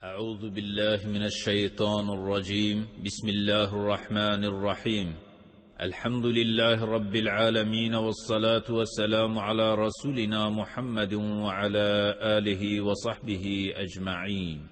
أعوذ بالله من الشيطان الرجيم. بسم الله الرحمن الرحيم. الحمد لله رب العالمين، والصلاة والسلام على رسولنا محمد وعلى آله وصحبه أجمعين.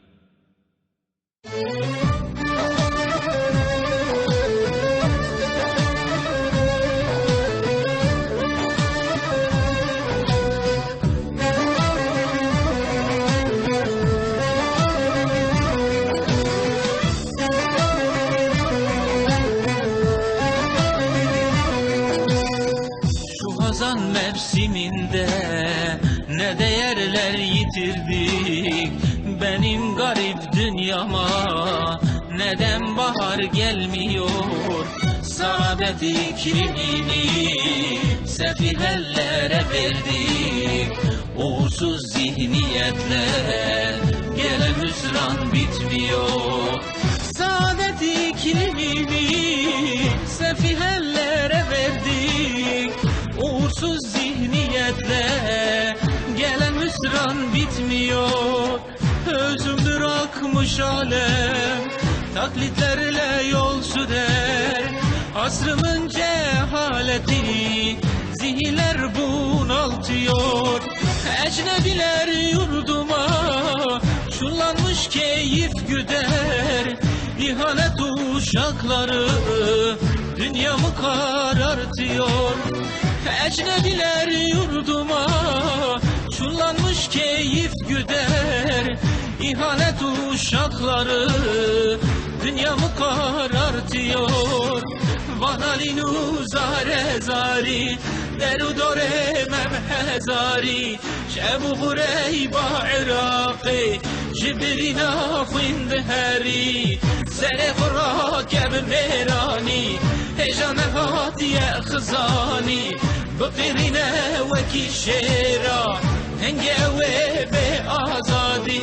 Hazan mevsiminde ne değerler yitirdik, benim garip dünyama neden bahar gelmiyor? Saadet iklimini sefihellere verdik, uğursuz zihniyetle gelen hüsran bitmiyor. Saadet iklimini sefihellere verdik, uğursuz zihniyetle gelen hüsran bitmiyor. Özümdür akmış alem, taklitlerle yol sürer. Asrımın cehaleti zihinler bunaltıyor. Ecnebiler yurduma çullanmış keyif güder. İhanet uşakları dünyamı karartıyor. Ecnebiler yurduma çullanmış keyif güder. İhanet uşakları dünyamı karartıyor. Vanalinu zare zari deru dore memhezari şebu bureyba iraqi cibrina findheri zere kurakeb merani hejan hatiye khzani bqirine veki şera henge ve be azadi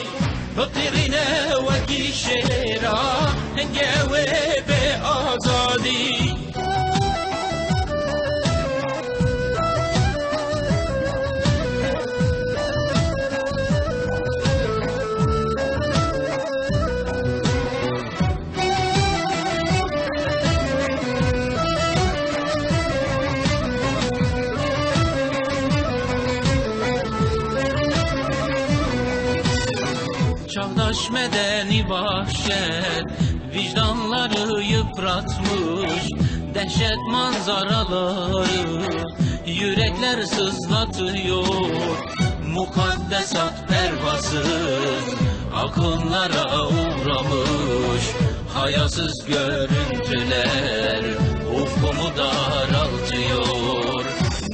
bqirine veki şera henge ve be azadi. Çağdaş medeni vahşet vicdanları yıpratmış, dehşet manzaraları yürekler sızlatıyor. Mukaddesat pervasız akınlara uğramış, hayasız görüntüler ufkumu daraltıyor.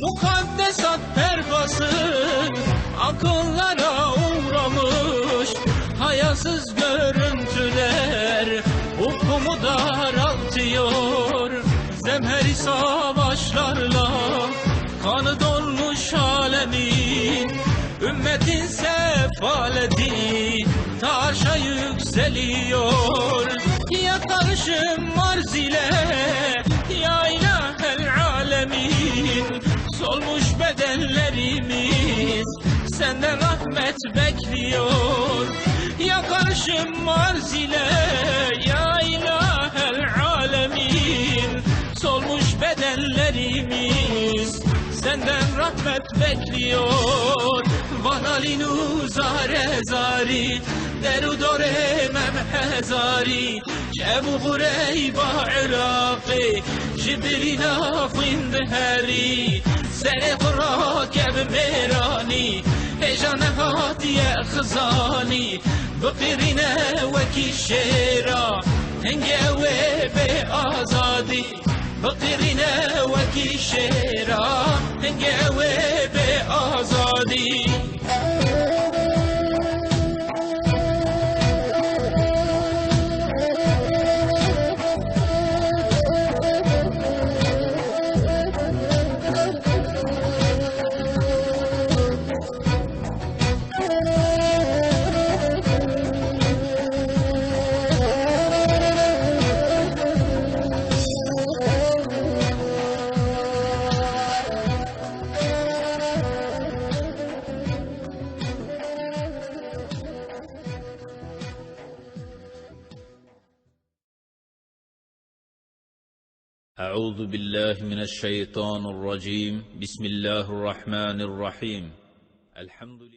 Mukaddesat pervasız akınlara uğramış, hayasız görüntüler ufkumu daraltıyor. Zemheri savaşlarla kanı donmuş alemin, ümmetin sefaleti taşa yükseliyor. Yakarışım arz ile ya ilahel alemin, solmuş bedenlerimiz senden rahmet bekliyor. Yakarışım arz ile ya ilahel alemin, solmuş bedenlerimiz senden rahmet bekliyor. Vanalinu zare zari deru dore memhezari şebu bureyba iraqi cibrina findheri zere kurakeb merani hejan hatiye khzani bqirine veki şera henge ve be azadi bqirine veki şera henge ve be azadi. أعوذ بالله من الشيطان الرجيم. بسم الله الرحمن الرحيم. الحمد لله.